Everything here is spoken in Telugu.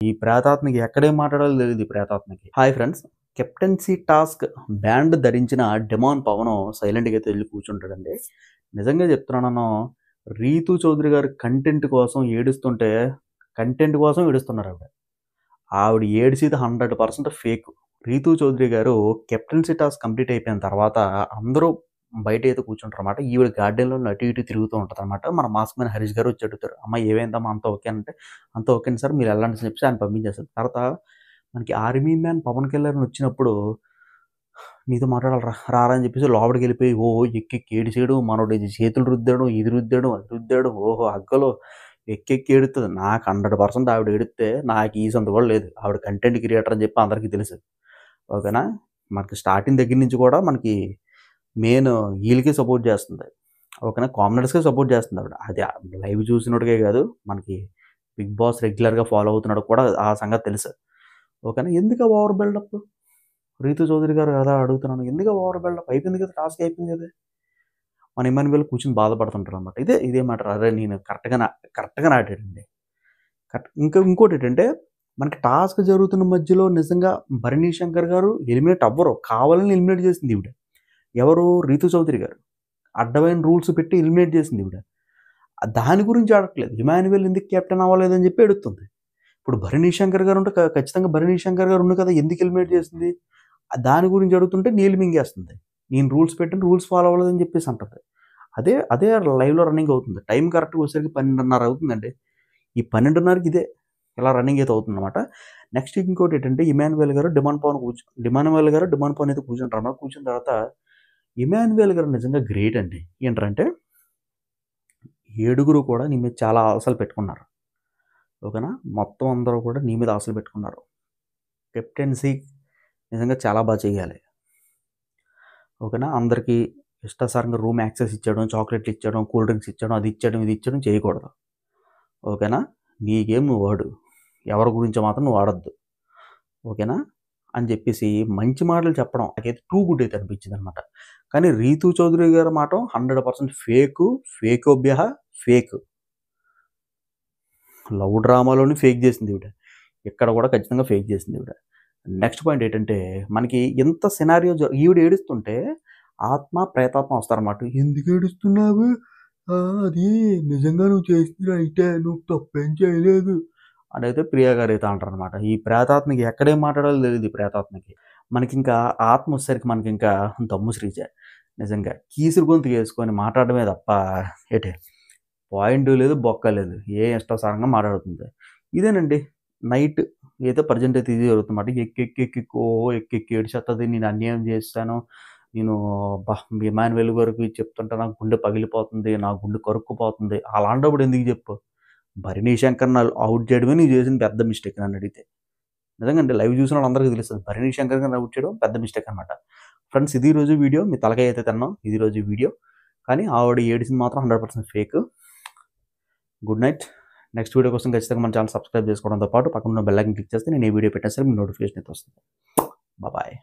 ఈ ప్రేతాత్మకి ఎక్కడేం మాట్లాడాలో తెలియదు ఈ ప్రేతాత్మకి. Hi friends, captaincy task band ధరించిన డిమాన్ పవన్ సైలెంట్గా అయితే వెళ్ళి కూర్చుంటాడండి. నిజంగా చెప్తున్నాను, రీతు చౌదరి గారు కంటెంట్ కోసం ఏడుస్తుంటే కంటెంట్ కోసం ఏడుస్తున్నారు ఆవిడ ఏడిసేది 100% ఫేక్. రీతు చౌదరి గారు కెప్టెన్సీ టాస్క్ కంప్లీట్ అయిపోయిన తర్వాత అందరూ బయట అయితే కూర్చుంటారన్నమాట. ఈవిడ గార్డెన్లో అటు ఇటు తిరుగుతూ ఉంటుంది అనమాట. మన మాస్క్ మ్యాన్ హరీష్ గారు వచ్చి అడుగుతారు, అమ్మ ఏమైందమ్మా అంత ఓకే అంటే, అంత ఓకే సార్ మీరు వెళ్ళండి అని చెప్పి ఆయన పంపించేస్తారు. తర్వాత మనకి ఆర్మీ మ్యాన్ పవన్ కళ్యాణ్ వచ్చినప్పుడు నీతో మాట్లాడాలరా రారా అని చెప్పేసి లోపలికి వెళ్ళిపోయి ఎక్కి ఏడిసేయడం, మనోడు చేతులు రుద్దాడు, ఇది రుద్దాడు, అది రుద్దాడు, అగ్గలో ఎక్కి ఏడుతుంది. నాకు 100% ఆవిడ ఏడితే నాకు ఈ సొంత కూడా లేదు. ఆవిడ కంటెంట్ క్రియేటర్ అని చెప్పి అందరికీ తెలుసు. ఓకేనా, మనకి స్టార్టింగ్ దగ్గర నుంచి కూడా మనకి మెయిన్ వీళ్ళకి సపోర్ట్ చేస్తుంది. ఓకేనా, కామనర్స్కే సపోర్ట్ చేస్తుంది ఆవిడ. అది లైవ్ చూసినోడికే కాదు, మనకి బిగ్ బాస్ రెగ్యులర్గా ఫాలో అవుతున్నాడు కూడా ఆ సంగతి తెలుసు. ఓకేనా, ఎందుకు ఓవర్ బిల్డప్? రీతు చౌదరి గారు కదా అడుగుతున్నాను, ఎందుకు ఓవర్ బిల్డప్? అయిపోయింది కదా, టాస్క్ అయిపోయింది కదా. మన ఇమాన్యుయల్ కూర్చొని బాధపడుతుంటారు అనమాట. ఇదే మాట. అరే నేను కరెక్ట్గా నాటాడండి. ఇంకోటి ఏంటంటే, మనకి టాస్క్ జరుగుతున్న మధ్యలో నిజంగా భరణి శంకర్ గారు ఎలిమినేట్ అవ్వరు, కావాలని ఎలిమినేట్ చేసింది ఈవిడ. ఎవరు? రీతు చౌదరి గారు అడ్డమైన రూల్స్ పెట్టి ఎలిమినేట్ చేసింది ఈవిడ. దాని గురించి అడగట్లేదు, ఇమాన్యుయల్ ఎందుకు కెప్టెన్ అవ్వలేదని చెప్పి అడుగుతుంది. ఇప్పుడు భరణి శంకర్ గారు ఉంటే ఖచ్చితంగా భరణి శంకర్ గారు ఉంది కదా, ఎందుకు ఎలిమినేట్ చేసింది దాని గురించి అడుగుతుంటే నీళ్ళు మింగేస్తుంది. నేను రూల్స్ పెట్టిన రూల్స్ ఫాలో అవ్వలేదని చెప్పేసి అంటుంది. అదే లైవ్లో రన్నింగ్ అవుతుంది. టైం కరెక్ట్గా వచ్చేసరికి 12:30 అవుతుందండి. ఈ 12:30కి ఇదే ఇలా రన్నింగ్ అయితే అవుతుంది అనమాట. నెక్స్ట్ ఇంకోటి ఏంటంటే, ఇమాన్యుయల్ గారు డిమాండ్ పవన్ అయితే కూర్చుంటారు అన్నమాట. కూర్చున్న తర్వాత ఇమాన్యుయల్ గారు నిజంగా గ్రేట్ అండి. ఏంటంటే 7 కూడా నీ మీద చాలా ఆశలు పెట్టుకున్నారు. ఓకేనా, మొత్తం అందరూ కూడా నీ మీద ఆశలు పెట్టుకున్నారు. కెప్టెన్సీ నిజంగా చాలా బాగా చేయాలి. ఓకేనా, అందరికీ ఇష్టాసారంగా రూమ్ యాక్సెస్ ఇచ్చడం, చాక్లెట్లు ఇచ్చడం, కూల్ డ్రింక్స్ ఇచ్చడం, అది ఇచ్చడం ఇది ఇచ్చడం చేయకూడదు. ఓకేనా, నీ గేమ్ నువ్వు వాడు, ఎవరి గురించి మాత్రం నువ్వు ఆడొద్దు. ఓకేనా అని చెప్పేసి మంచి మాటలు చెప్పడం నాకైతే టూ గుడ్ అయితే అనిపించింది అనమాట. కానీ రీతు చౌదరి గారి మాట 100% ఫేక్. లవ్ డ్రామాలోని ఫేక్ చేసింది ఈవిడ, ఇక్కడ కూడా ఖచ్చితంగా ఫేక్ చేసింది ఈవిడ. నెక్స్ట్ పాయింట్ ఏంటంటే, మనకి ఎంత సినారియో ఈవిడ ఏడుస్తుంటే ప్రేతాత్మ వస్తారన్నమాట. ఎందుకు ఏడుస్తున్నావు, అది నిజంగా నువ్వు చేసింది అయితే, నువ్వు తప్పేం చేయలేదు అని అయితే ప్రియా గారు అయితే అంటారు అనమాట. ఈ ప్రేతాత్మకి ఎక్కడేం మాట్లాడాలో తెలియదు. ఈ ప్రేతాత్మకి మనకి ఇంకా ఆత్మ వచ్చేసరికి మనకి ఇంకా దమ్ము శ్రీజ నిజంగా కీసురు గొంతు వేసుకొని మాట్లాడమే తప్ప ఏటే పాయింట్ లేదు, బొక్క లేదు, ఏ ఇష్టాసారంగా మాట్లాడుతుంది. ఇదేనండి నైట్ అయితే ప్రజెంట్ అయితే ఇది జరుగుతుందన్నమాట. ఎక్కి ఏడిచేస్తుంది, నేను అన్యాయం చేస్తాను, నేను ఇమాన్యుయల్ గారికి చెప్తుంటే నాకు గుండె పగిలిపోతుంది, నా గుండె కరుక్కుపోతుంది. అలాంటప్పుడు ఎందుకు చెప్పు? భరణి శంకర్ని అవుట్ చేయడమే నీకు చేసిన పెద్ద మిస్టేక్ నన్ను అడిగితే. నిజంగా అంటే లైవ్ చూసిన వాళ్ళందరికీ తెలుస్తుంది, భరణి శంకర్ గారిని అవుట్ చేయడం పెద్ద మిస్టేక్ అనమాట. ఫ్రెండ్స్, ఇది రోజు వీడియో. మీ తలకాయ అయితే తిన్నాం, ఇది రోజు వీడియో. కానీ ఆవిడ ఏడిసింది మాత్రం 100% fake. Good night. Next video కోసం ఖచ్చితంగా మన ఛానల్ సబ్స్క్రైబ్ చేసుకోవడంతో పాటు పక్కన ఉన్న బెల్ ఐకాన్ క్లిక్ చేస్తే నేను ఏ వీడియో పెట్టినా సరే మీ నోటిఫికేషన్ అయితే వస్తుంది. బాయ్.